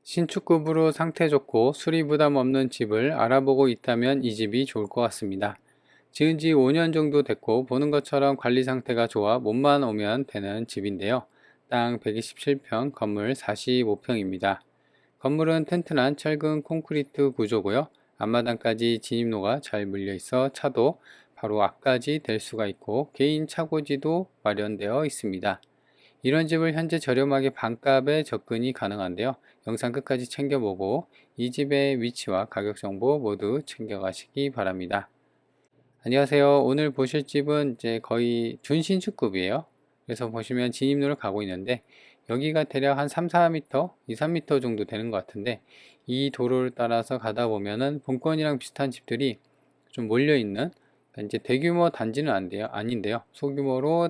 신축급으로 상태 좋고 수리 부담 없는 집을 알아보고 있다면 이 집이 좋을 것 같습니다. 지은 지 5년 정도 됐고 보는 것처럼 관리 상태가 좋아 몸만 오면 되는 집인데요. 땅 127평, 건물 45평입니다. 건물은 튼튼한 철근 콘크리트 구조고요. 앞마당까지 진입로가 잘 물려 있어 차도 바로 앞까지 댈 수가 있고 개인 차고지도 마련되어 있습니다. 이런 집을 현재 저렴하게 반값에 접근이 가능한데요. 영상 끝까지 챙겨보고 이 집의 위치와 가격 정보 모두 챙겨가시기 바랍니다. 안녕하세요. 오늘 보실 집은 이제 거의 준신축급이에요. 그래서 보시면 진입로를 가고 있는데 여기가 대략 한 3, 4m, 2, 3m 정도 되는 것 같은데 이 도로를 따라서 가다 보면은 본권이랑 비슷한 집들이 좀 몰려 있는, 이제 대규모 단지는 아닌데요. 소규모로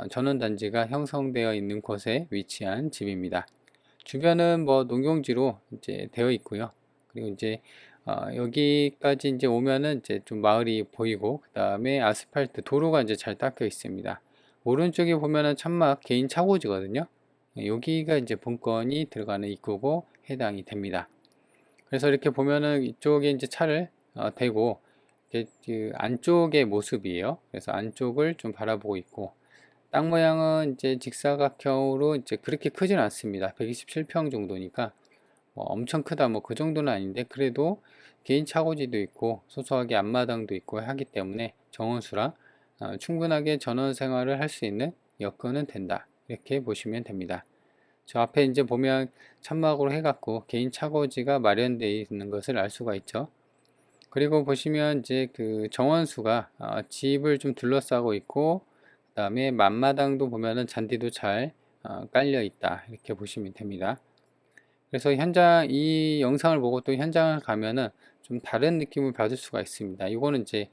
전원단지가 형성되어 있는 곳에 위치한 집입니다. 주변은 뭐 농경지로 이제 되어 있고요. 그리고 이제 여기까지 이제 오면은 이제 좀 마을이 보이고 그 다음에 아스팔트 도로가 이제 잘 닦여 있습니다. 오른쪽에 보면은 천막 개인 차고지거든요. 여기가 이제 본건이 들어가는 입구고 해당이 됩니다. 그래서 이렇게 보면은 이쪽에 이제 차를 대고 그 안쪽의 모습이에요. 그래서 안쪽을 좀 바라보고 있고 땅 모양은 이제 직사각형으로 이제 그렇게 크진 않습니다. 127평 정도니까 뭐 엄청 크다 뭐 그 정도는 아닌데 그래도 개인 차고지도 있고 소소하게 앞마당도 있고 하기 때문에 정원수라 충분하게 전원 생활을 할 수 있는 여건은 된다. 이렇게 보시면 됩니다. 저 앞에 이제 보면 천막으로 해갖고 개인 차고지가 마련되어 있는 것을 알 수가 있죠. 그리고 보시면 이제 그 정원수가 집을 좀 둘러싸고 있고 그 다음에 앞마당도 보면은 잔디도 잘 깔려 있다 이렇게 보시면 됩니다. 그래서 이 영상을 보고 또 현장을 가면은 좀 다른 느낌을 받을 수가 있습니다. 이거는 이제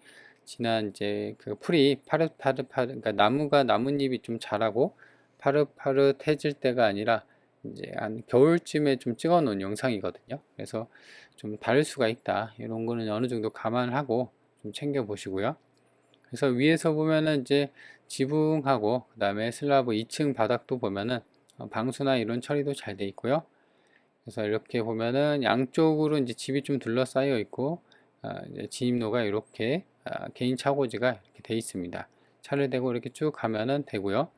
지난 이제 그 풀이 파릇파릇, 그러니까 나뭇잎이 좀 자라고 파릇파릇해질 때가 아니라 이제 한 겨울쯤에 좀 찍어 놓은 영상이거든요. 그래서 좀 다를 수가 있다. 이런 거는 어느 정도 감안하고 좀 챙겨 보시고요. 그래서 위에서 보면은 이제 지붕하고 그 다음에 슬라브 2층 바닥도 보면은 방수나 이런 처리도 잘 돼 있고요. 그래서 이렇게 보면은 양쪽으로 이제 집이 좀 둘러싸여 있고 이제 진입로가 이렇게 개인 차고지가 이렇게 돼 있습니다. 차를 대고 이렇게 쭉 가면은 되고요.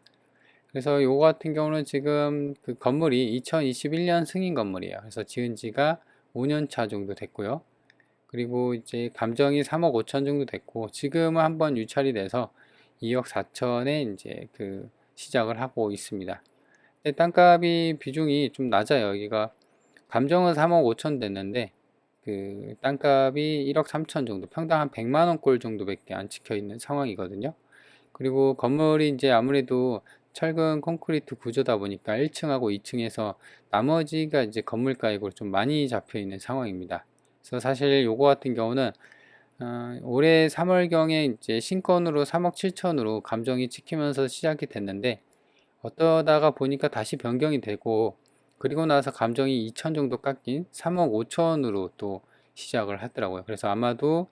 그래서 요거 같은 경우는 지금 그 건물이 2021년 승인 건물이에요. 그래서 지은 지가 5년 차 정도 됐고요. 그리고 이제 감정이 3억 5천 정도 됐고 지금은 한번 유찰이 돼서 2억 4천에 이제 그 시작을 하고 있습니다. 근데 땅값이 비중이 좀 낮아요. 여기가 감정은 3억 5천 됐는데 그 땅값이 1억 3천 정도, 평당 한 100만 원꼴 정도밖에 안 찍혀 있는 상황이거든요. 그리고 건물이 이제 아무래도 철근 콘크리트 구조다 보니까 1층하고 2층에서 나머지가 이제 건물 가액으로 좀 많이 잡혀 있는 상황입니다. 그래서 사실 요거 같은 경우는 올해 3월경에 이제 신건으로 3억 7천으로 감정이 찍히면서 시작이 됐는데 어떠다가 보니까 다시 변경이 되고 그리고 나서 감정이 2천 정도 깎인 3억 5천으로 또 시작을 하더라고요. 그래서 아마도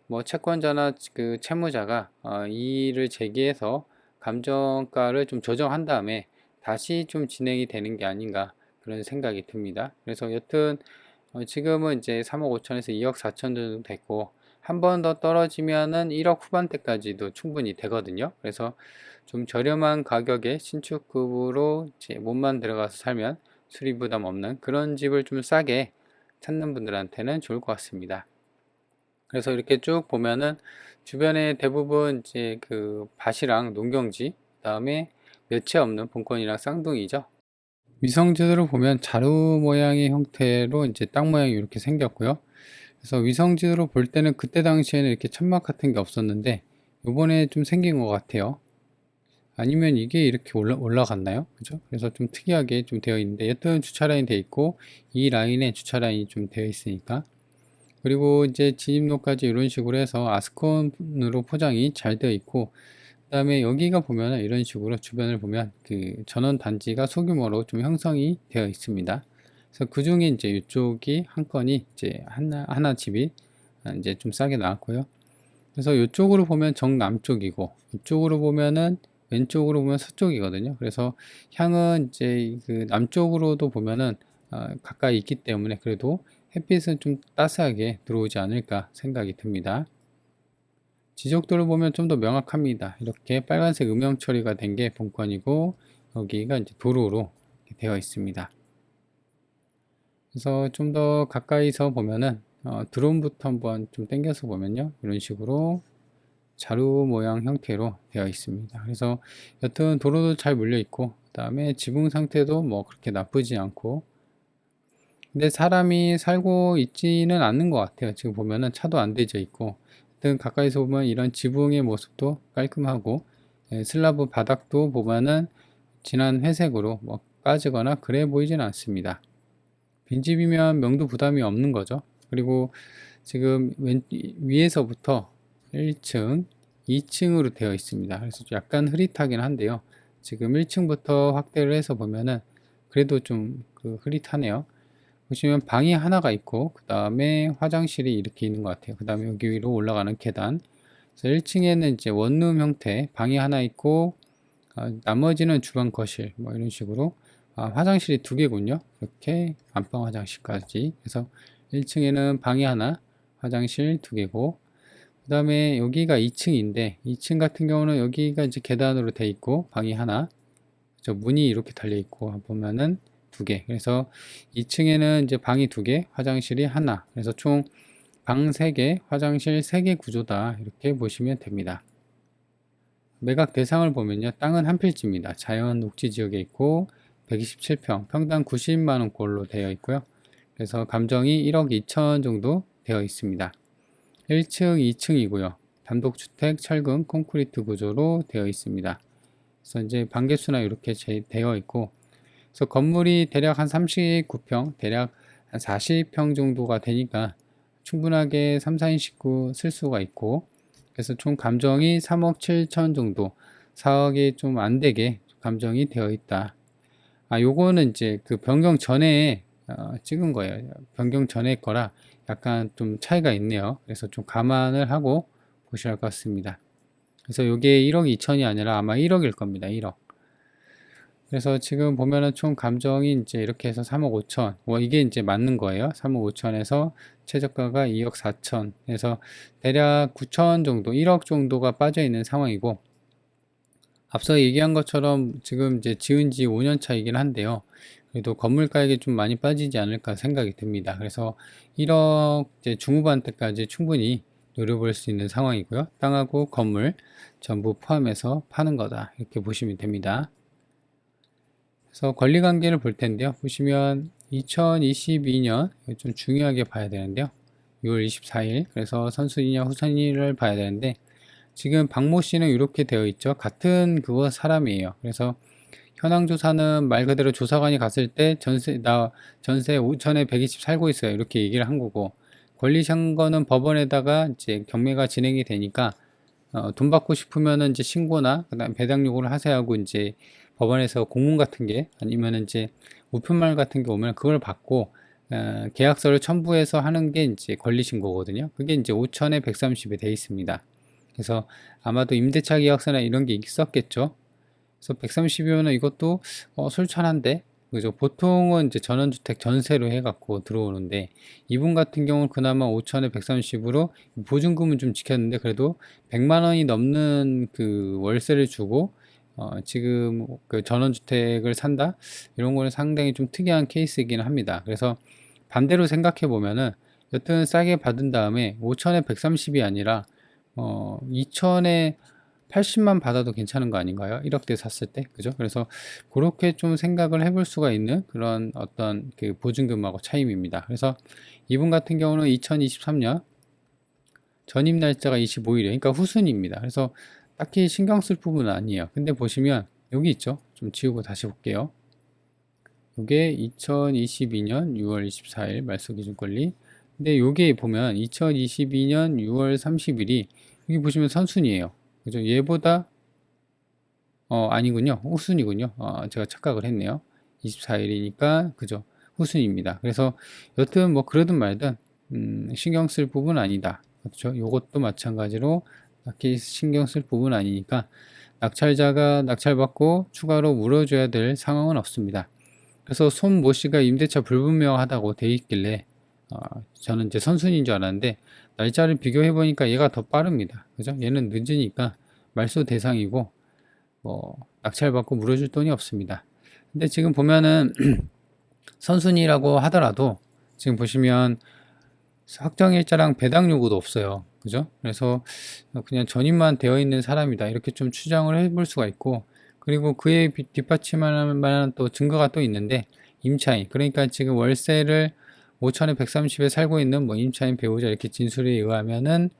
뭐 채권자나 그 채무자가 이의를 제기해서 감정가를 좀 조정한 다음에 다시 좀 진행이 되는 게 아닌가 그런 생각이 듭니다. 그래서 여튼 지금은 이제 3억 5천에서 2억 4천 정도 됐고 한 번 더 떨어지면은 1억 후반대까지도 충분히 되거든요. 그래서 좀 저렴한 가격에 신축급으로 이제 몸만 들어가서 살면 수리 부담 없는 그런 집을 좀 싸게 찾는 분들한테는 좋을 것 같습니다. 그래서 이렇게 쭉 보면은 주변에 대부분 이제 그 밭이랑 농경지, 그다음에 몇 채 없는 본권이랑 쌍둥이죠. 위성지도로 보면 자루 모양의 형태로 이제 땅 모양이 이렇게 생겼고요. 그래서 위성지도로 볼 때는 그때 당시에는 이렇게 천막 같은 게 없었는데 요번에 좀 생긴 것 같아요. 아니면 이게 이렇게 올라갔나요? 그죠? 그래서 좀 특이하게 좀 되어 있는데 여튼 주차 라인 되어 있고 이 라인에 주차 라인이 좀 되어 있으니까, 그리고 이제 진입로까지 이런 식으로 해서 아스콘으로 포장이 잘 되어 있고 그 다음에 여기가 보면 이런 식으로 주변을 보면 그 전원 단지가 소규모로 좀 형성이 되어 있습니다. 그래서 그 중에 이제 이쪽이 한 건이 이제 하나 집이 이제 좀 싸게 나왔고요. 그래서 이쪽으로 보면 정남쪽이고 이쪽으로 보면은 왼쪽으로 보면 서쪽이거든요. 그래서 향은 이제 그 남쪽으로도 보면은 가까이 있기 때문에 그래도 햇빛은 좀 따스하게 들어오지 않을까 생각이 듭니다. 지적도를 보면 좀 더 명확합니다. 이렇게 빨간색 음영 처리가 된 게 본권이고 여기가 이제 도로로 되어 있습니다. 그래서 좀 더 가까이서 보면은 드론부터 한번 좀 당겨서 보면요, 이런 식으로 자루 모양 형태로 되어 있습니다. 그래서 여튼 도로도 잘 물려 있고 그 다음에 지붕 상태도 뭐 그렇게 나쁘지 않고, 근데 사람이 살고 있지는 않는 것 같아요. 지금 보면은 차도 안 대져 있고, 하여튼 가까이서 보면 이런 지붕의 모습도 깔끔하고, 슬라브 바닥도 보면은 진한 회색으로 뭐 까지거나 그래 보이지는 않습니다. 빈집이면 명도 부담이 없는 거죠. 그리고 지금 위에서부터 1층, 2층으로 되어 있습니다. 그래서 약간 흐릿하긴 한데요. 지금 1층부터 확대를 해서 보면은 그래도 좀 흐릿하네요. 보시면 방이 하나가 있고 그 다음에 화장실이 이렇게 있는 것 같아요. 그 다음에 여기 위로 올라가는 계단. 그래서 1층에는 이제 원룸 형태 방이 하나 있고, 나머지는 주방 거실 뭐 이런 식으로, 화장실이 두 개군요. 이렇게 안방 화장실까지. 그래서 1층에는 방이 하나, 화장실 두 개고, 그 다음에 여기가 2층인데 2층 같은 경우는 여기가 이제 계단으로 돼 있고 방이 하나, 저 문이 이렇게 달려 있고 보면은 두 개. 그래서 2층에는 이제 방이 두 개, 화장실이 하나. 그래서 총 방 3개, 화장실 3개 구조다. 이렇게 보시면 됩니다. 매각 대상을 보면요, 땅은 한 필지입니다. 자연 녹지 지역에 있고 127평, 평당 90만원꼴로 되어 있고요. 그래서 감정이 1억 2천 정도 되어 있습니다. 1층, 2층이고요. 단독주택 철근 콘크리트 구조로 되어 있습니다. 그래서 이제 반개수나 이렇게 되어 있고, 그래서 건물이 대략 한 39평, 대략 한 40평 정도가 되니까 충분하게 3, 4인 식구 쓸 수가 있고, 그래서 총 감정이 3억 7천 정도, 4억이 좀 안 되게 감정이 되어 있다. 요거는 이제 그 변경 전에 찍은 거예요. 변경 전에 거라 약간 좀 차이가 있네요. 그래서 좀 감안을 하고 보셔야 할 것 같습니다. 그래서 이게 1억 2천이 아니라 아마 1억일 겁니다. 1억. 그래서 지금 보면은 총 감정이 이제 이렇게 해서 3억 5천. 이게 이제 맞는 거예요. 3억 5천에서 최저가가 2억 4천. 그래서 대략 9천 정도, 1억 정도가 빠져 있는 상황이고, 앞서 얘기한 것처럼 지금 이제 지은 지 5년 차이긴 한데요. 그래도 건물 가격이 좀 많이 빠지지 않을까 생각이 듭니다. 그래서 1억 이제 중후반대까지 충분히 노려볼 수 있는 상황이고요. 땅하고 건물 전부 포함해서 파는 거다. 이렇게 보시면 됩니다. 그래서 권리관계를 볼 텐데요. 보시면 2022년 좀 중요하게 봐야 되는데요. 6월 24일, 그래서 선순위냐 후순위를 봐야 되는데, 지금 박모 씨는 이렇게 되어 있죠. 같은 그거 사람이에요. 그래서 현황 조사는 말 그대로 조사관이 갔을 때 전세 5천에 120 살고 있어요. 이렇게 얘기를 한 거고, 권리상거는 법원에다가 이제 경매가 진행이 되니까 돈 받고 싶으면은 이제 신고나 그다음 배당 요구를 하세요 하고 이제 법원에서 공문 같은 게 아니면 이제 우편말 같은 게 오면 그걸 받고 계약서를 첨부해서 하는 게 이제 권리신고거든요. 그게 이제 5천에 130에 돼 있습니다. 그래서 아마도 임대차 계약서나 이런 게 있었겠죠. 그래서 130이면은 이것도 솔찬한데, 그죠? 보통은 이제 전원주택 전세로 해갖고 들어오는데, 이분 같은 경우는 그나마 5천에 130으로 보증금은 좀 지켰는데 그래도 100만 원이 넘는 그 월세를 주고 지금 그 전원주택을 산다, 이런 거는 상당히 좀 특이한 케이스이긴 합니다. 그래서 반대로 생각해 보면은 여튼 싸게 받은 다음에 5천에 130이 아니라 2천에 80만 받아도 괜찮은 거 아닌가요? 1억대 샀을 때. 그죠? 그래서 그렇게 좀 생각을 해볼 수가 있는 그런 어떤 그 보증금하고 차이입니다. 그래서 이분 같은 경우는 2023년 전입 날짜가 25일이에요. 그러니까 후순입니다. 그래서 딱히 신경 쓸 부분은 아니에요. 근데 보시면 여기 있죠? 좀 지우고 다시 볼게요. 이게 2022년 6월 24일 말소기준권리. 근데 여기 보면 2022년 6월 30일이 여기 보시면 선순이에요. 그죠? 얘보다 아니군요. 후순이군요. 제가 착각을 했네요. 24일이니까 그죠? 후순입니다. 그래서 여튼 뭐 그러든 말든 신경 쓸 부분 아니다. 그렇죠? 요것도 마찬가지로 딱히 신경 쓸 부분 아니니까 낙찰자가 낙찰받고 추가로 물어줘야 될 상황은 없습니다. 그래서 손모 씨가 임대차 불분명하다고 돼 있길래 저는 이제 선순위인 줄 알았는데 날짜를 비교해 보니까 얘가 더 빠릅니다. 그죠? 얘는 늦으니까 말소 대상이고 뭐 낙찰받고 물어줄 돈이 없습니다. 근데 지금 보면은 선순위라고 하더라도 지금 보시면 확정일자랑 배당 요구도 없어요. 그죠? 그래서 그냥 전입만 되어 있는 사람이다. 이렇게 좀 추정을 해볼 수가 있고, 그리고 그에 뒷받침할 만한 또 증거가 또 있는데, 임차인. 그러니까 지금 월세를 5천에 130에 살고 있는 뭐 임차인 배우자 이렇게 진술에 의하면은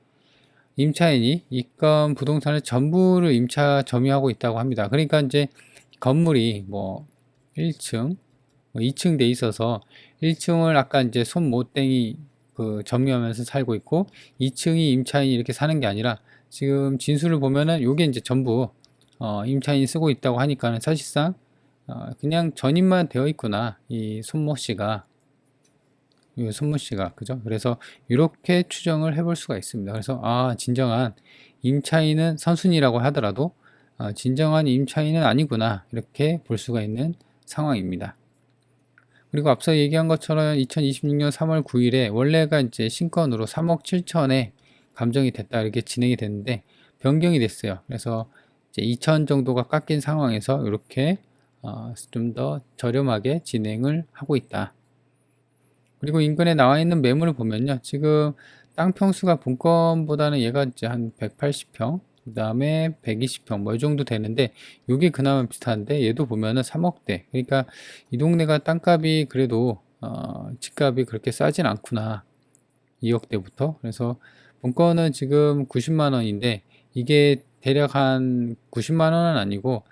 임차인이 이건 부동산을 전부를 임차 점유하고 있다고 합니다. 그러니까 이제 건물이 뭐 1층, 뭐 2층 돼 있어서 1층을 아까 이제 손모땡이 그 점유하면서 살고 있고 2층이 임차인이 이렇게 사는 게 아니라 지금 진술을 보면은 요게 이제 전부 임차인이 쓰고 있다고 하니까는 사실상 그냥 전입만 되어 있구나 이 손모 씨가 그죠? 그래서 이렇게 추정을 해볼 수가 있습니다. 그래서 진정한 임차인은 선순위라고 하더라도 진정한 임차인은 아니구나 이렇게 볼 수가 있는 상황입니다. 그리고 앞서 얘기한 것처럼 2026년 3월 9일에 원래가 이제 신건으로 3억 7천에 감정이 됐다 이렇게 진행이 됐는데 변경이 됐어요. 그래서 이제 2천 정도가 깎인 상황에서 이렇게 좀 더 저렴하게 진행을 하고 있다. 그리고 인근에 나와 있는 매물을 보면요. 지금 땅 평수가 본건보다는 얘가 이제 한 180평, 그 다음에 120평 뭐 이 정도 되는데 요게 그나마 비슷한데 얘도 보면은 3억대. 그러니까 이 동네가 땅값이 그래도 집값이 그렇게 싸진 않구나. 2억대부터. 그래서 본건은 지금 90만 원인데 이게 대략 한 90만 원은 아니고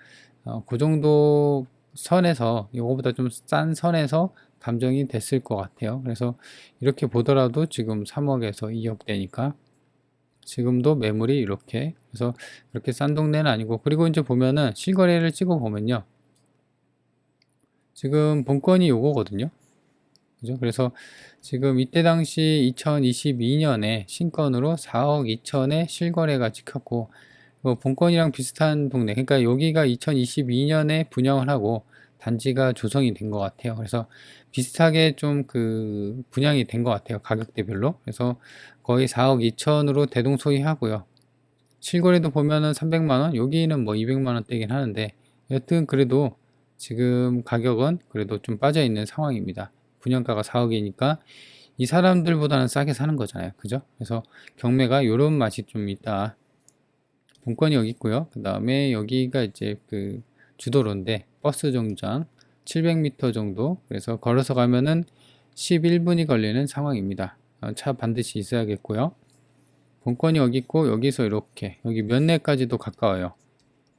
그 정도 선에서 이거보다 좀 싼 선에서 감정이 됐을 것 같아요. 그래서 이렇게 보더라도 지금 3억에서 2억대니까 지금도 매물이 이렇게 그래서 그렇게 싼 동네는 아니고 그리고 이제 보면은 실거래를 찍어 보면요. 지금 본건이 요거거든요. 그죠? 그래서 지금 이때 당시 2022년에 신건으로 4억 2천에 실거래가 찍혔고 본건이랑 비슷한 동네 그러니까 여기가 2022년에 분양을 하고 단지가 조성이 된 것 같아요. 그래서 비슷하게 좀 그 분양이 된 것 같아요. 가격대별로. 그래서 거의 4억 2천으로 대동소이하고요. 실거래도 보면은 300만 원, 여기는 뭐 200만 원대긴 하는데 여튼 그래도 지금 가격은 그래도 좀 빠져 있는 상황입니다. 분양가가 4억이니까 이 사람들보다는 싸게 사는 거잖아요. 그죠? 그래서 경매가 요런 맛이 좀 있다. 본건이 여기 있고요. 그 다음에 여기가 이제 그 주도로인데 버스 정류장 700m 정도. 그래서 걸어서 가면은 11분이 걸리는 상황입니다. 차 반드시 있어야겠고요. 본건이 여기 있고 여기서 이렇게 여기 면내까지도 가까워요.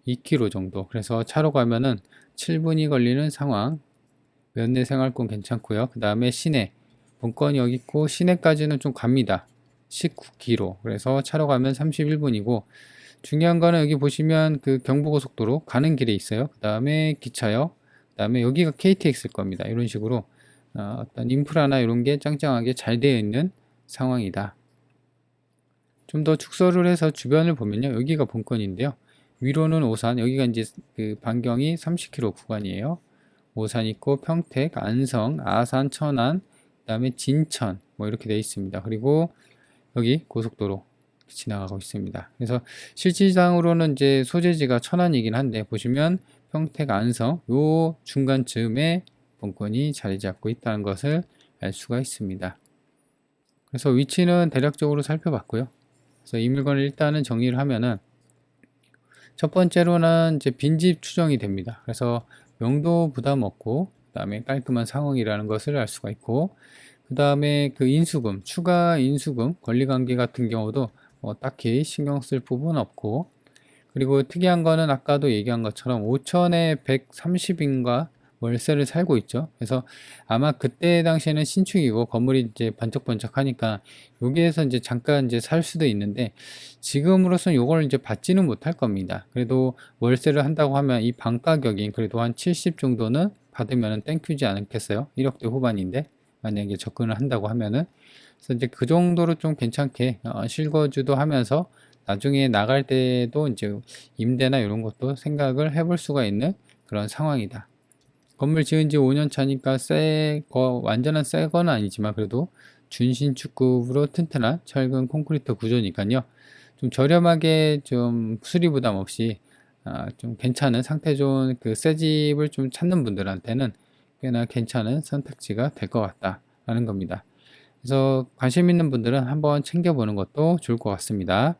2km 정도. 그래서 차로 가면은 7분이 걸리는 상황. 면내 생활권 괜찮고요. 그 다음에 시내. 본건이 여기 있고 시내까지는 좀 갑니다. 19km. 그래서 차로 가면 31분이고 중요한 거는 여기 보시면 그 경부고속도로 가는 길에 있어요. 그 다음에 기차역, 그 다음에 여기가 KTX일 겁니다. 이런 식으로 어떤 인프라나 이런 게 짱짱하게 잘 되어 있는 상황이다. 좀 더 축소를 해서 주변을 보면요. 여기가 본건인데요. 위로는 오산, 여기가 이제 그 반경이 30km 구간이에요. 오산 있고 평택, 안성, 아산, 천안, 그 다음에 진천 뭐 이렇게 되어 있습니다. 그리고 여기 고속도로 지나가고 있습니다. 그래서 실질상으로는 이제 소재지가 천안이긴 한데 보시면 평택 안성 요 중간쯤에 본건이 자리 잡고 있다는 것을 알 수가 있습니다. 그래서 위치는 대략적으로 살펴봤고요. 그래서 이 물건을 일단은 정리를 하면은 첫 번째로는 이제 빈집 추정이 됩니다. 그래서 명도 부담 없고 그다음에 깔끔한 상황이라는 것을 알 수가 있고 그 다음에 그 인수금, 추가 인수금, 권리관계 같은 경우도 딱히 신경 쓸 부분 없고 그리고 특이한 거는 아까도 얘기한 것처럼 5천에 130인가 월세를 살고 있죠. 그래서 아마 그때 당시에는 신축이고 건물이 이제 번쩍번쩍 하니까 여기에서 이제 잠깐 이제 살 수도 있는데 지금으로선 요걸 이제 받지는 못할 겁니다. 그래도 월세를 한다고 하면 이 방 가격인 그래도 한 70 정도는 받으면 땡큐지 않겠어요? 1억대 후반인데 만약에 접근을 한다고 하면은 그래서 이제 그 정도로 좀 괜찮게 실거주도 하면서 나중에 나갈 때도 이제 임대나 이런 것도 생각을 해볼 수가 있는 그런 상황이다. 건물 지은 지 5년 차니까 완전한 새 건 아니지만 그래도 준신축급으로 튼튼한 철근 콘크리트 구조니까요. 좀 저렴하게 좀 수리 부담 없이 좀 괜찮은 상태 좋은 그 새 집을 좀 찾는 분들한테는 꽤나 괜찮은 선택지가 될 것 같다라는 겁니다. 그래서 관심 있는 분들은 한번 챙겨보는 것도 좋을 것 같습니다.